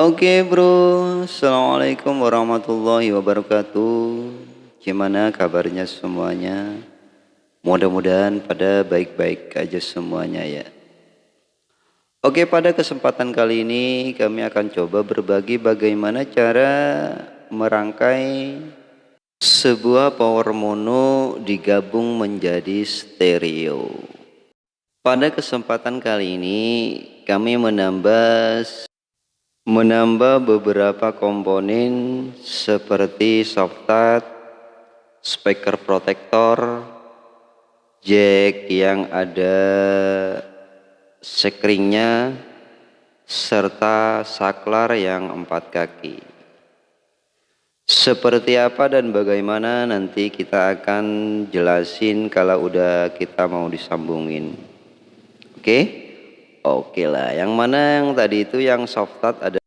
Oke bro, Assalamualaikum warahmatullahi wabarakatuh. Gimana kabarnya semuanya? Mudah-mudahan pada baik-baik aja semuanya ya. Oke, pada kesempatan kali ini kami akan coba berbagi bagaimana cara merangkai sebuah power mono digabung menjadi stereo. Pada kesempatan kali ini kami menambah beberapa komponen seperti soft-touch, speaker protector, jack yang ada sekringnya, serta saklar yang 4 kaki. Seperti apa dan bagaimana nanti kita akan jelasin kalau udah kita mau disambungin. Oke? Oke lah, yang mana yang tadi itu yang soft touch ada.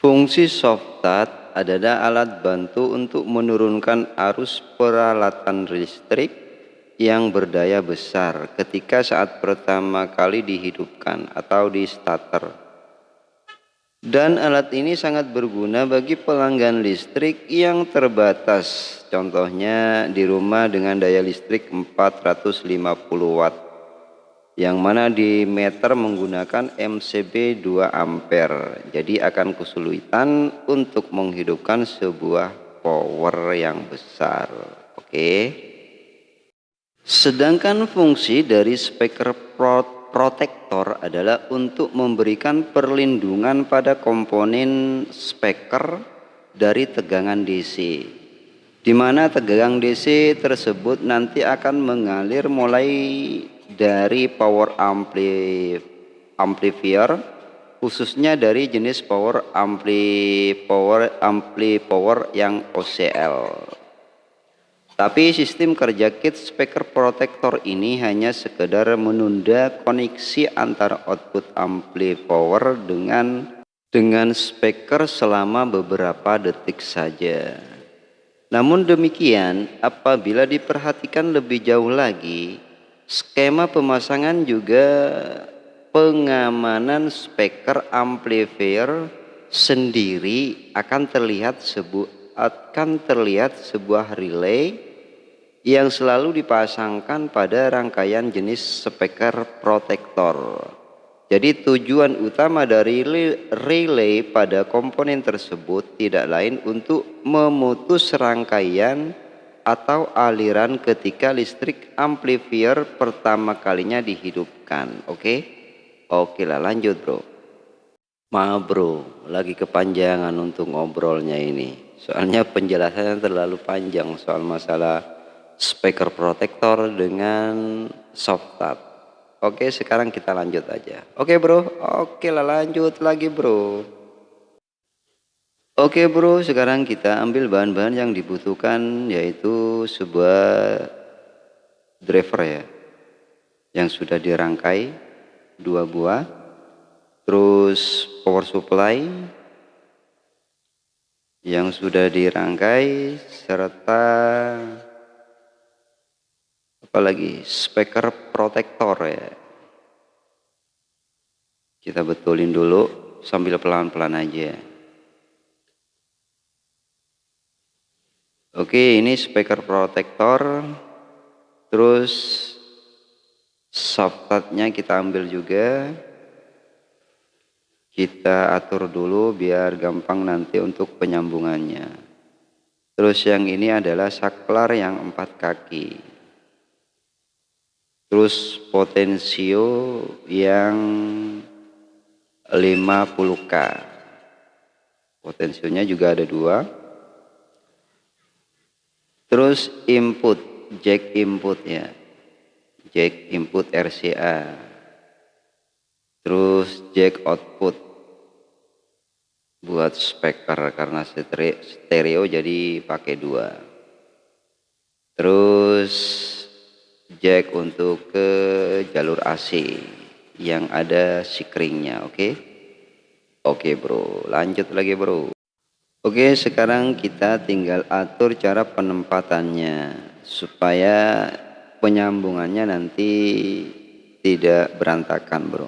Fungsi soft touch adalah alat bantu untuk menurunkan arus peralatan listrik yang berdaya besar ketika saat pertama kali dihidupkan atau di starter. Dan alat ini sangat berguna bagi pelanggan listrik yang terbatas. Contohnya di rumah dengan daya listrik 450 watt. Yang mana di meter menggunakan MCB 2 ampere. Jadi akan kesulitan untuk menghidupkan sebuah power yang besar. Oke. Sedangkan fungsi dari speaker protector adalah untuk memberikan perlindungan pada komponen speaker dari tegangan DC. Di mana tegangan DC tersebut nanti akan mengalir mulai dari power amplifier, khususnya dari jenis power yang OCL. Tapi sistem kerja kit speaker protector ini hanya sekedar menunda koneksi antara output amplifier dengan speaker selama beberapa detik saja. Namun demikian, apabila diperhatikan lebih jauh lagi, skema pemasangan juga pengamanan speaker amplifier sendiri akan terlihat sebuah relay yang selalu dipasangkan pada rangkaian jenis speaker protector. Jadi tujuan utama dari relay pada komponen tersebut tidak lain untuk memutus rangkaian atau aliran ketika listrik amplifier pertama kalinya dihidupkan. Oke lah, lanjut bro. Maaf bro, lagi kepanjangan untuk ngobrolnya ini. Soalnya penjelasannya terlalu panjang soal masalah speaker protector dengan soft touch. Oke, sekarang kita lanjut aja. Oke bro, oke lah lanjut lagi bro. Oke bro, sekarang kita ambil bahan-bahan yang dibutuhkan, yaitu sebuah driver ya, yang sudah dirangkai 2 buah, terus power supply yang sudah dirangkai, serta apalagi speaker protector ya. Kita betulin dulu sambil pelan-pelan aja. Oke, ini speaker protector, terus soft touch-nya kita ambil juga, kita atur dulu biar gampang nanti untuk penyambungannya. Terus yang ini adalah saklar yang 4 kaki, terus potensio yang 50K, potensionya juga ada 2. Terus input, jack input ya, jack input RCA, terus jack output buat speaker karena stereo jadi pakai 2. Terus jack untuk ke jalur AC yang ada sikringnya. Oke bro, lanjut lagi bro. Oke, sekarang kita tinggal atur cara penempatannya supaya penyambungannya nanti tidak berantakan bro.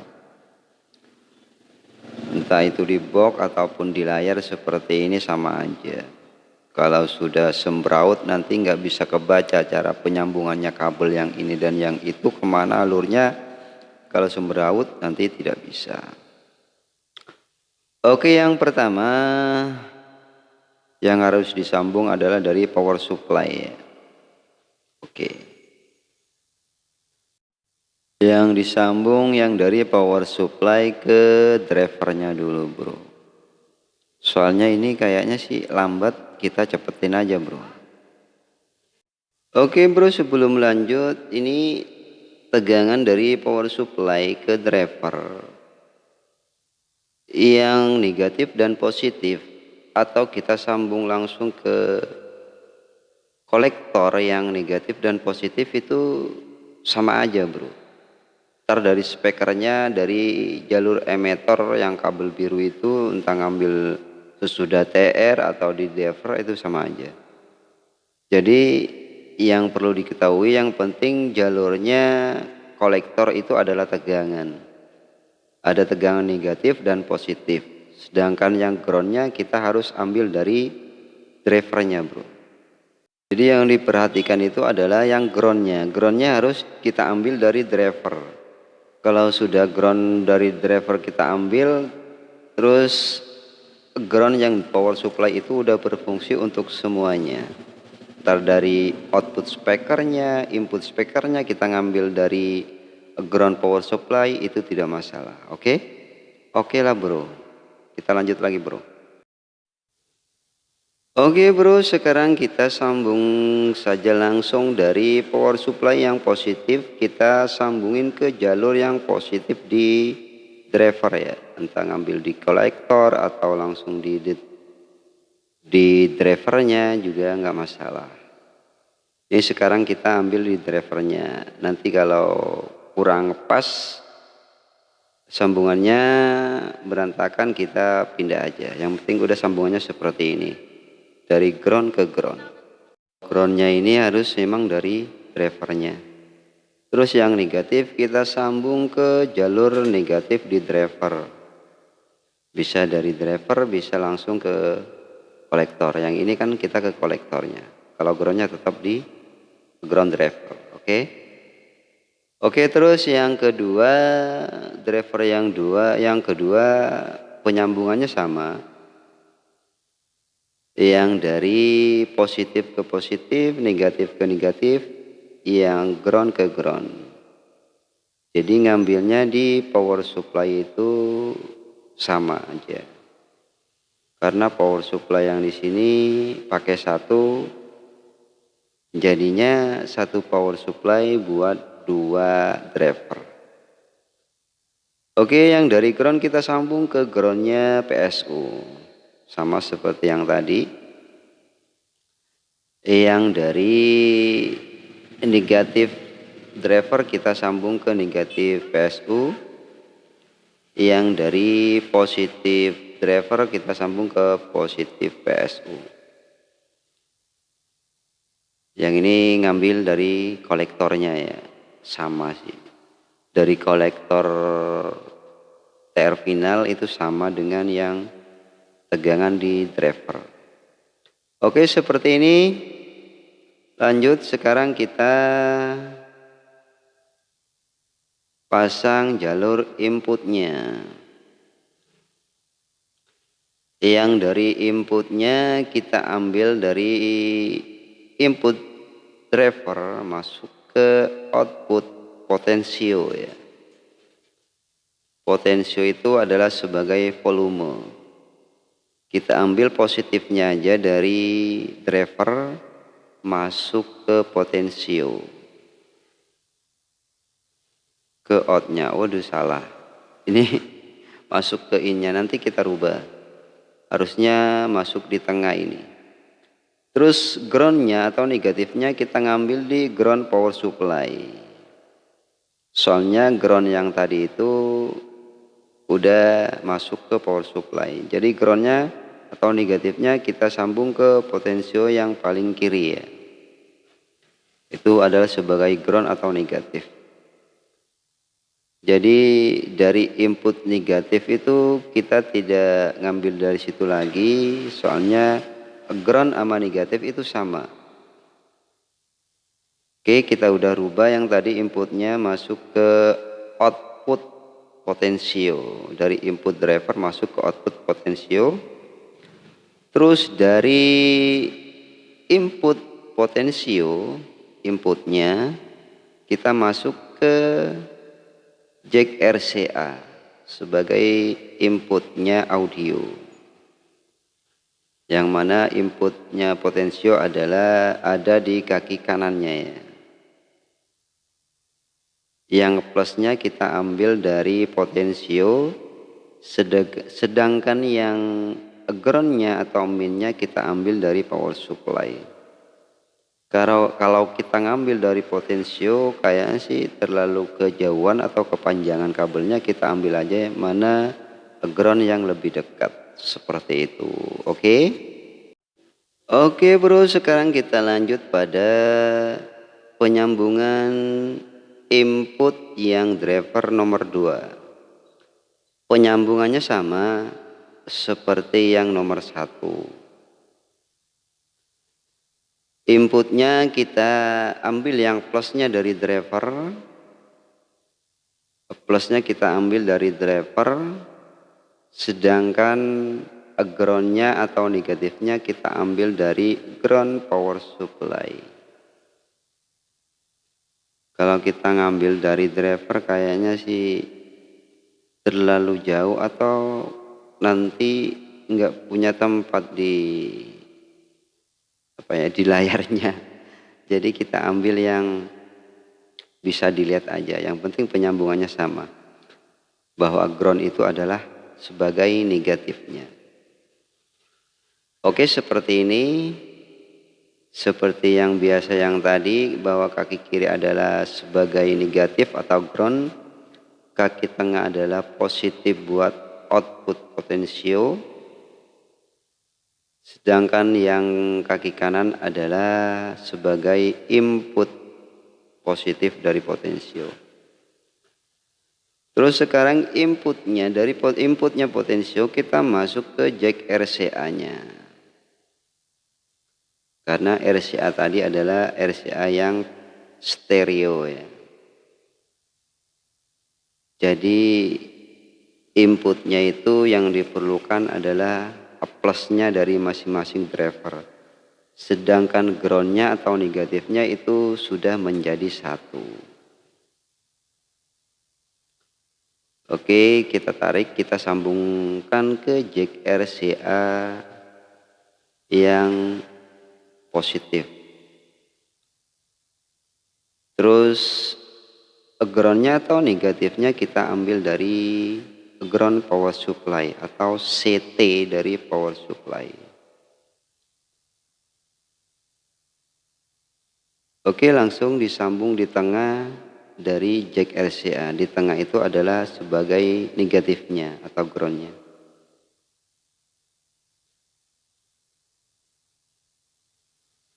entah itu di box ataupun di layar seperti ini sama aja. Kalau sudah sembraut nanti nggak bisa kebaca cara penyambungannya kabel yang ini dan yang itu kemana alurnya. Kalau sembraut nanti tidak bisa. Oke, yang pertama yang harus disambung adalah dari power supply ya. Oke. Yang disambung yang dari power supply ke drivernya dulu bro. Soalnya ini kayaknya sih lambat, kita cepetin aja bro. Oke bro, sebelum lanjut ini tegangan dari power supply ke driver yang negatif dan positif, atau kita sambung langsung ke kolektor yang negatif dan positif itu sama aja bro. Ntar dari spekernya, dari jalur emitter yang kabel biru itu entah ngambil sesudah TR atau di driver itu sama aja. Jadi yang perlu diketahui yang penting jalurnya kolektor itu adalah tegangan. Ada tegangan negatif dan positif. Sedangkan yang groundnya kita harus ambil dari drivernya bro. Jadi yang diperhatikan itu adalah yang groundnya. Groundnya harus kita ambil dari driver. Kalau sudah ground dari driver kita ambil, terus ground yang power supply itu udah berfungsi untuk semuanya. Ntar dari output speakernya, input speakernya kita ngambil dari ground power supply itu tidak masalah. Oke? Oke lah bro. Kita lanjut lagi bro. Oke bro, sekarang kita sambung saja langsung dari power supply yang positif, kita sambungin ke jalur yang positif di driver ya. Entah ngambil di kolektor atau langsung di drivernya juga nggak masalah. Ini sekarang kita ambil di drivernya. Nanti kalau kurang pas sambungannya berantakan kita pindah aja. Yang penting udah sambungannya seperti ini. Dari ground ke ground. Groundnya ini harus memang dari drivernya. Terus yang negatif kita sambung ke jalur negatif di driver. Bisa dari driver, bisa langsung ke kolektor. Yang ini kan kita ke kolektornya. Kalau groundnya tetap di ground driver. Oke. Oke, terus yang kedua, driver yang kedua penyambungannya sama. Yang dari positif ke positif, negatif ke negatif, yang ground ke ground. Jadi ngambilnya di power supply itu sama aja. Karena power supply yang di sini pakai satu, jadinya satu power supply buat dua driver. Oke, yang dari ground kita sambung ke groundnya PSU. Sama seperti yang tadi. Yang dari negatif driver kita sambung ke negatif PSU. Yang dari positif driver kita sambung ke positif PSU. Yang ini ngambil dari kolektornya ya. Sama sih. Dari kolektor TR final itu sama dengan yang tegangan di driver. Oke, seperti ini. Lanjut, sekarang kita pasang jalur inputnya. Yang dari inputnya kita ambil dari input driver masuk ke output potensio ya. Potensio itu adalah sebagai volume. Kita ambil positifnya aja dari driver masuk ke potensio. Ke outnya, waduh salah. Ini masuk ke innya, nanti kita rubah. Harusnya masuk di tengah ini. Terus groundnya atau negatifnya kita ngambil di ground power supply. Soalnya ground yang tadi itu udah masuk ke power supply. Jadi groundnya atau negatifnya kita sambung ke potensio yang paling kiri ya. Itu adalah sebagai ground atau negatif. Jadi dari input negatif itu kita tidak ngambil dari situ lagi, soalnya ground sama negatif itu sama. Oke, kita udah rubah yang tadi inputnya masuk ke output potensio. Dari input driver masuk ke output potensio. Terus dari input potensio, inputnya kita masuk ke jack RCA sebagai inputnya audio. Yang mana inputnya potensio adalah ada di kaki kanannya ya. Yang plusnya kita ambil dari potensio, sedangkan yang groundnya atau minnya kita ambil dari power supply. Kalau kita ngambil dari potensio kayaknya sih terlalu kejauhan atau kepanjangan kabelnya, kita ambil aja mana ground yang lebih dekat seperti itu. Oke? Oke bro, sekarang kita lanjut pada penyambungan input yang driver nomor 2. Penyambungannya sama seperti yang nomor 1. Inputnya kita ambil yang plusnya dari driver. Plusnya kita ambil dari driver. Sedangkan groundnya atau negatifnya kita ambil dari ground power supply. Kalau kita ngambil dari driver kayaknya sih terlalu jauh atau nanti nggak punya tempat di di layarnya. Jadi kita ambil yang bisa dilihat aja. Yang penting penyambungannya sama. Bahwa ground itu adalah sebagai negatifnya. Oke, seperti ini. Seperti yang biasa yang tadi, bahwa kaki kiri adalah sebagai negatif atau ground, kaki tengah adalah positif buat output potensio, sedangkan yang kaki kanan adalah sebagai input positif dari potensio. Terus sekarang inputnya, dari inputnya potensio kita masuk ke jack RCA-nya. Karena RCA tadi adalah RCA yang stereo ya. Jadi inputnya itu yang diperlukan adalah plusnya dari masing-masing driver. Sedangkan groundnya atau negatifnya itu sudah menjadi satu. Oke, kita tarik, kita sambungkan ke jack RCA yang positif. Terus groundnya atau negatifnya kita ambil dari ground power supply atau CT dari power supply. Oke, langsung disambung di tengah dari jack RCA. Di tengah itu adalah sebagai negatifnya atau groundnya.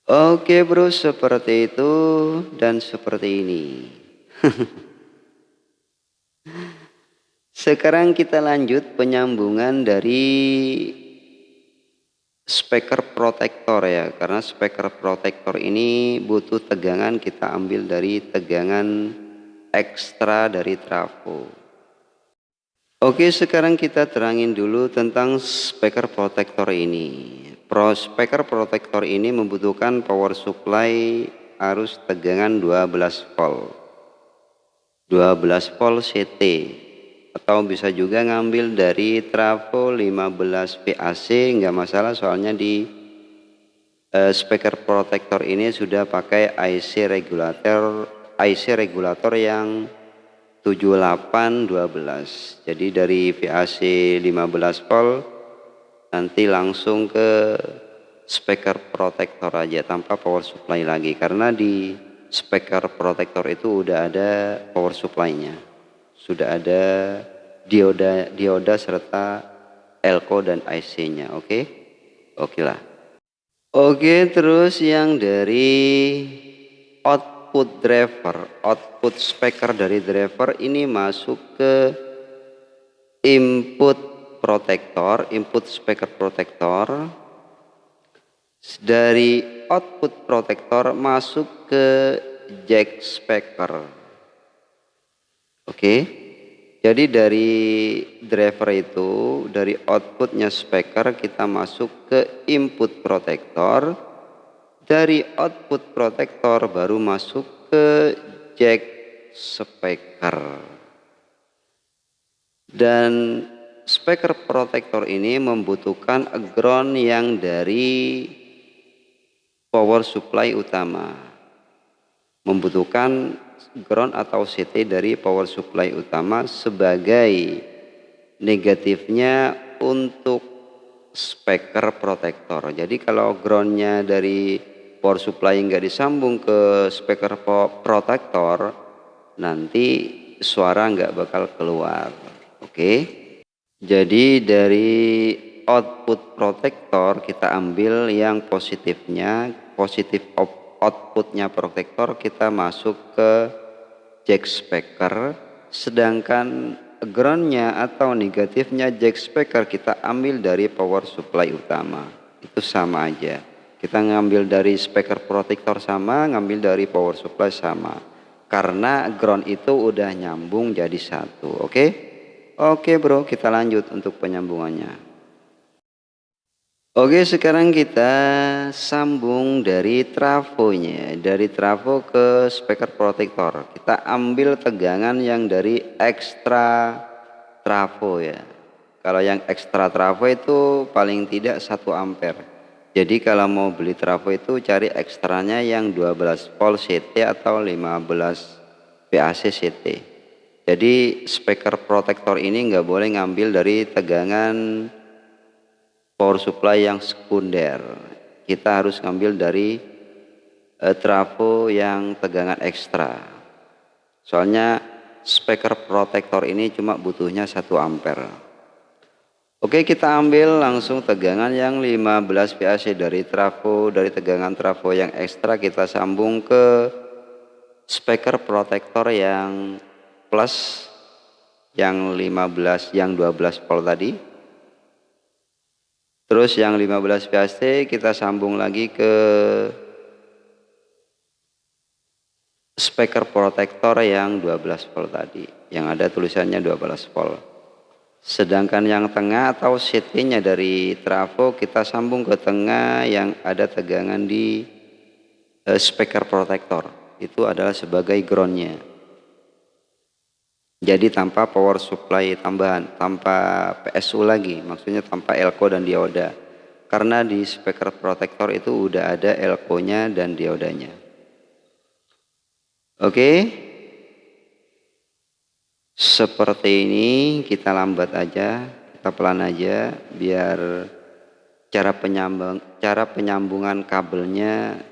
Oke bro, seperti itu dan seperti ini. Sekarang kita lanjut penyambungan dari speaker protector ya. Karena speaker protector ini butuh tegangan, kita ambil dari tegangan ekstra dari trafo. Oke, sekarang kita terangin dulu tentang speaker protector ini. Speaker protector ini membutuhkan power supply arus tegangan 12 volt. 12 volt CT. Atau bisa juga ngambil dari trafo 15 VAC, nggak masalah, soalnya di speaker protector ini sudah pakai IC regulator yang 7812. Jadi dari VAC 15 volt nanti langsung ke speaker protector aja tanpa power supply lagi, karena di speaker protector itu udah ada power supply-nya, sudah ada dioda serta elko dan IC-nya. Oke lah. Oke, terus yang dari output speaker dari driver ini masuk ke input speaker protektor. Dari output protektor masuk ke jack speaker. Oke. Jadi dari driver itu, dari outputnya speaker kita masuk ke input protektor. Dari output protektor baru masuk ke jack speaker. Dan speaker protektor ini membutuhkan ground yang dari power supply utama. Membutuhkan ground atau CT dari power supply utama sebagai negatifnya untuk speaker protektor. Jadi kalau groundnya dari power supply nggak disambung ke speaker protektor, nanti suara nggak bakal keluar. Oke. Jadi dari output protektor kita ambil yang positifnya, positif outputnya protektor kita masuk ke jack speaker, sedangkan groundnya atau negatifnya jack speaker kita ambil dari power supply utama. Itu sama aja, kita ngambil dari speaker protektor sama, ngambil dari power supply sama, karena ground itu udah nyambung jadi satu. Oke bro, kita lanjut untuk penyambungannya. Oke, sekarang kita sambung dari trafonya, dari trafo ke speaker protektor. Kita ambil tegangan yang dari ekstra trafo ya. Kalau yang ekstra trafo itu paling tidak 1 ampere. Jadi kalau mau beli trafo itu cari ekstranya yang 12 volt CT atau 15 VAC CT. Jadi speaker protektor ini nggak boleh ngambil dari tegangan power supply yang sekunder. Kita harus ngambil dari trafo yang tegangan ekstra. Soalnya speaker protektor ini cuma butuhnya 1 ampere. Oke, kita ambil langsung tegangan yang 15 VAC dari trafo, dari tegangan trafo yang ekstra kita sambung ke speaker protektor yang plus, yang 12 volt tadi. Terus yang 15 VAC kita sambung lagi ke speaker protektor yang 12 volt tadi, yang ada tulisannya 12 volt. Sedangkan yang tengah atau CT-nya dari trafo kita sambung ke tengah yang ada tegangan di speaker protektor. Itu adalah sebagai groundnya. Jadi tanpa power supply tambahan, tanpa PSU lagi, maksudnya tanpa elko dan dioda. Karena di speaker protektor itu udah ada elko-nya dan diodanya. Oke. Seperti ini, kita lambat aja, kita pelan aja biar cara penyambungan kabelnya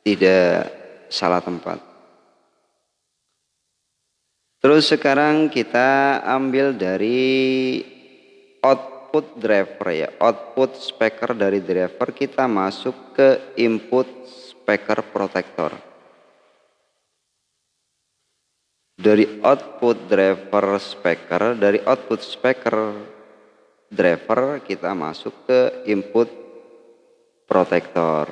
tidak salah tempat. Terus sekarang kita ambil dari output driver ya, output speaker dari driver kita masuk ke input speaker protektor. Dari output driver speaker, dari output speaker driver kita masuk ke input protektor.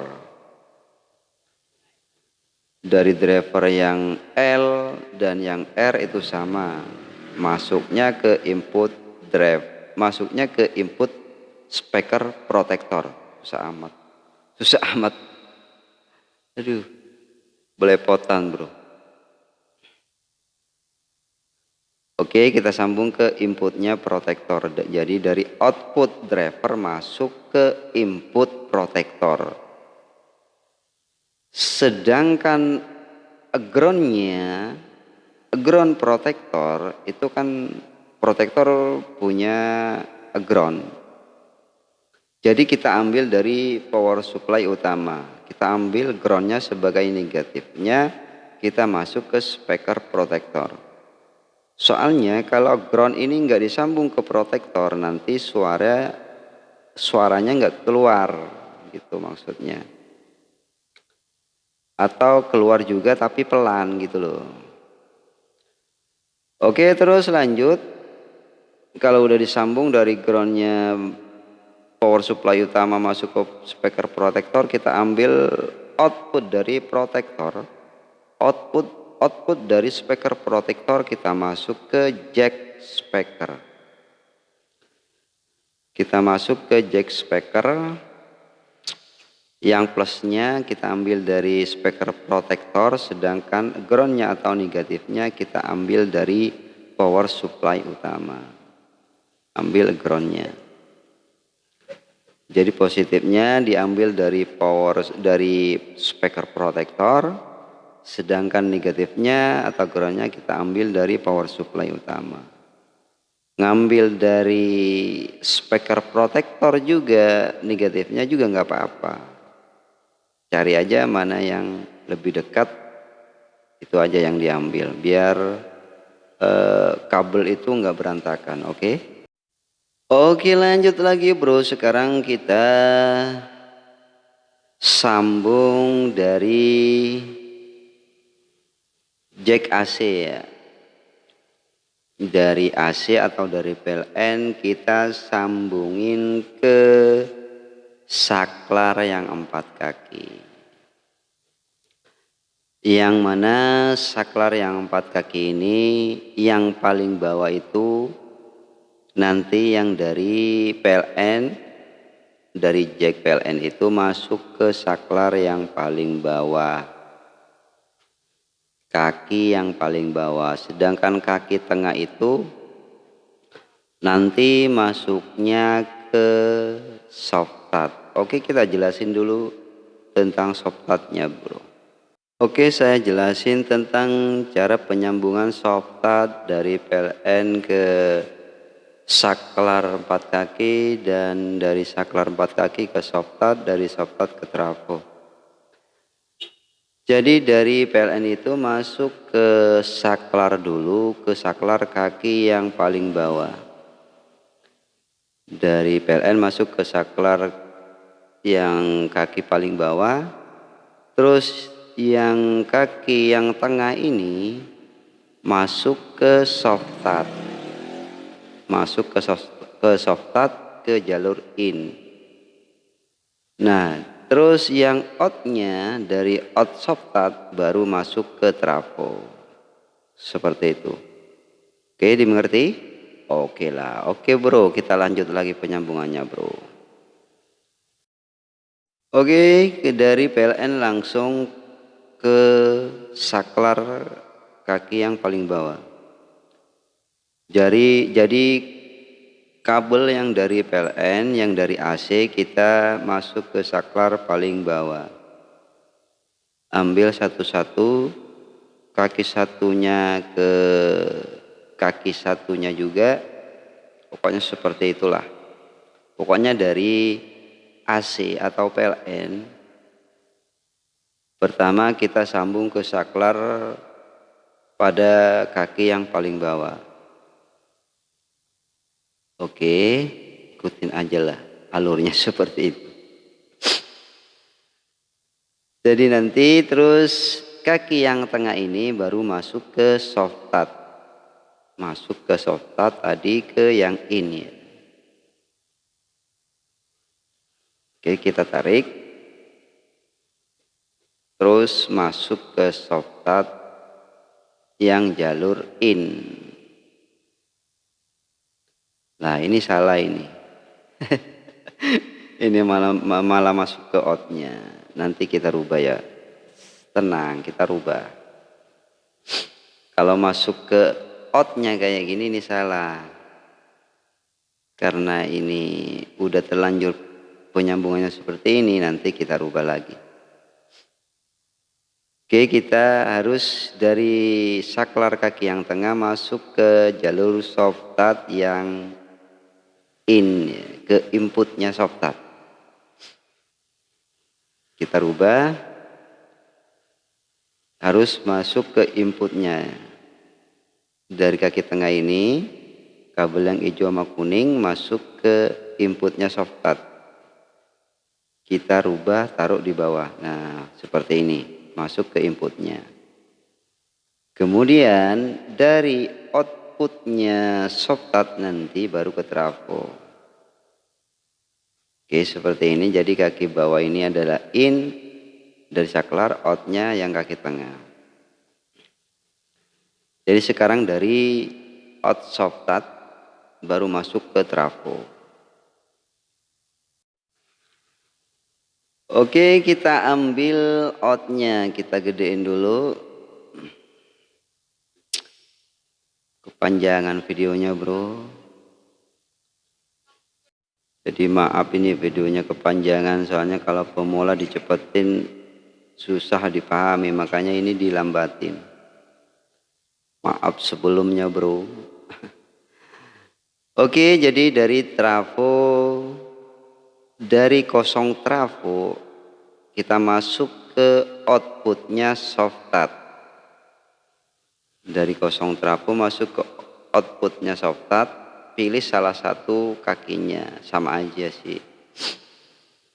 Dari driver yang L dan yang R itu sama, masuknya ke input masuknya ke input speaker protektor. Susah amat. Aduh, belepotan bro. Oke, kita sambung ke inputnya protektor. Jadi dari output driver masuk ke input protektor. Sedangkan ground protektor itu kan protektor punya ground. Jadi kita ambil dari power supply utama. Kita ambil groundnya sebagai negatifnya, kita masuk ke speaker protektor. Soalnya kalau ground ini nggak disambung ke protektor, nanti suaranya nggak keluar, gitu maksudnya. atau keluar juga tapi pelan gitu loh. Oke, terus lanjut. Kalau udah disambung dari groundnya power supply utama masuk ke speaker protektor, kita ambil output dari protektor. Output dari speaker protektor kita masuk ke jack speaker. Kita masuk ke jack speaker. Yang plusnya kita ambil dari speaker protektor, sedangkan groundnya atau negatifnya kita ambil dari power supply utama. Ambil groundnya. Jadi positifnya diambil dari speaker protektor, sedangkan negatifnya atau groundnya kita ambil dari power supply utama. Ngambil dari speaker protektor juga negatifnya juga nggak apa-apa. Cari aja mana yang lebih dekat, itu aja yang diambil biar kabel itu nggak berantakan. Oke, lanjut lagi bro. Sekarang kita sambung dari jack AC ya. Dari AC atau dari PLN kita sambungin ke saklar yang 4 kaki. Yang mana saklar yang 4 kaki ini yang paling bawah itu nanti yang dari PLN, dari jack PLN itu masuk ke saklar yang paling bawah. Kaki yang paling bawah. Sedangkan kaki tengah itu nanti masuknya ke soft touch. Oke, kita jelasin dulu tentang soft touch-nya bro. Oke, saya jelasin tentang cara penyambungan soft touch dari PLN ke saklar 4 kaki dan dari saklar 4 kaki ke soft touch, dari soft touch ke trafo. Jadi dari PLN itu masuk ke saklar dulu, ke saklar kaki yang paling bawah. Dari PLN masuk ke saklar yang kaki paling bawah, terus yang kaki yang tengah ini masuk ke soft touch. Masuk ke soft touch ke jalur in. Nah, terus yang outnya dari out soft touch baru masuk ke trafo. Seperti itu. Oke, dimengerti? Oke lah. Oke bro, kita lanjut lagi penyambungannya bro. Oke, dari PLN langsung ke saklar kaki yang paling bawah. Jadi kabel yang dari PLN, yang dari AC kita masuk ke saklar paling bawah. Ambil satu-satu, kaki satunya ke kaki satunya juga, pokoknya seperti itulah. Pokoknya dari AC atau PLN, pertama kita sambung ke saklar pada kaki yang paling bawah. Oke, ikutin aja lah alurnya seperti itu. Jadi nanti terus kaki yang tengah ini baru masuk ke soft touch. Masuk ke soft touch tadi ke yang ini. Oke, kita tarik. Terus masuk ke soft touch yang jalur in. Nah, ini salah ini. Ini malah masuk ke outnya. Nanti kita rubah ya. Tenang, kita rubah. Kalau masuk ke outnya kayak gini ini salah. Karena ini udah terlanjur penyambungannya seperti ini, nanti kita rubah lagi. Oke, kita harus dari saklar kaki yang tengah masuk ke jalur soft touch yang in, ke inputnya soft touch. Kita rubah, harus masuk ke inputnya. Dari kaki tengah ini, kabel yang hijau sama kuning masuk ke inputnya soft touch. Kita rubah, taruh di bawah. Nah, seperti ini. masuk ke inputnya. Kemudian dari outputnya softat nanti baru ke trafo. Oke, seperti ini. Jadi kaki bawah ini adalah in dari saklar, outnya yang kaki tengah. Jadi sekarang dari out softat baru masuk ke trafo. Oke, kita ambil outnya, kita gedein dulu. Kepanjangan videonya bro. Jadi maaf ini videonya kepanjangan, soalnya kalau pemula dicepetin susah dipahami, makanya ini dilambatin. Maaf sebelumnya bro. Oke, jadi dari trafo, dari kosong trafo kita masuk ke outputnya softat. Dari kosong trafo masuk ke outputnya softat. Pilih salah satu kakinya, sama aja sih.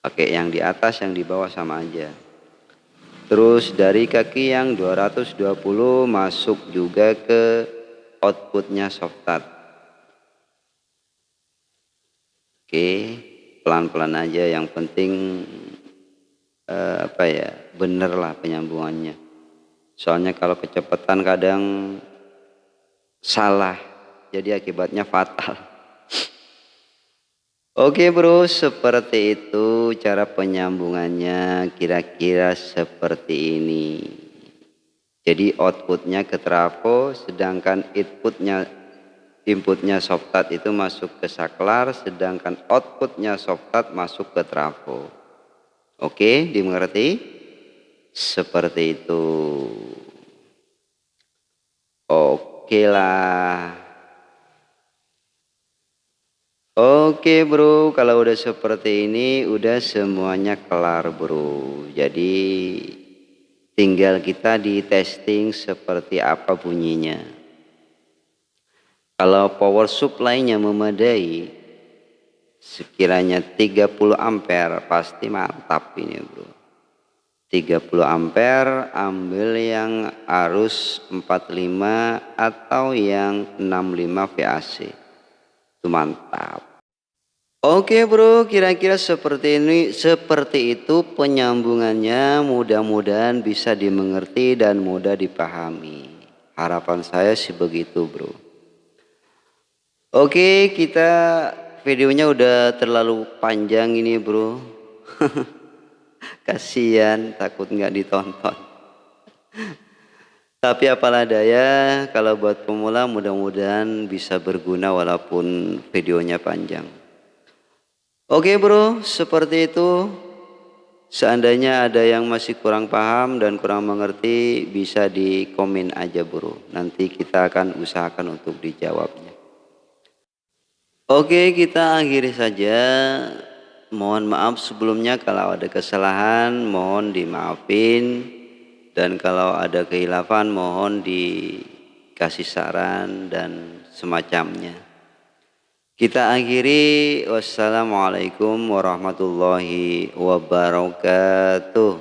Pakai yang di atas, yang di bawah sama aja. Terus dari kaki yang 220 masuk juga ke outputnya softat. Oke, pelan-pelan aja, yang penting bener lah penyambungannya. Soalnya kalau kecepatan kadang salah, jadi akibatnya fatal. Oke bro, seperti itu cara penyambungannya, kira-kira seperti ini. Jadi outputnya ke trafo, sedangkan inputnya softat itu masuk ke saklar, sedangkan outputnya softat masuk ke trafo. Oke, dimengerti? Seperti itu. Oke lah. Oke bro, kalau udah seperti ini udah semuanya kelar bro. Jadi tinggal kita di testing seperti apa bunyinya. Kalau power supply-nya memadai, sekiranya 30 ampere pasti mantap ini bro. 30 ampere, ambil yang arus 45 atau yang 65 VAC. Itu mantap. Oke bro, kira-kira seperti ini, seperti itu penyambungannya. Mudah-mudahan bisa dimengerti dan mudah dipahami. Harapan saya sih begitu bro. Oke, kita videonya udah terlalu panjang ini bro. Kasihan, takut nggak ditonton. Tapi apalah daya, kalau buat pemula mudah-mudahan bisa berguna walaupun videonya panjang. Oke bro, seperti itu. Seandainya ada yang masih kurang paham dan kurang mengerti, bisa di komen aja bro. Nanti kita akan usahakan untuk dijawabnya. Oke, kita akhiri saja. Mohon maaf sebelumnya kalau ada kesalahan, mohon dimaafin. Dan kalau ada kehilafan mohon dikasih saran dan semacamnya. Kita akhiri. Wassalamualaikum warahmatullahi wabarakatuh.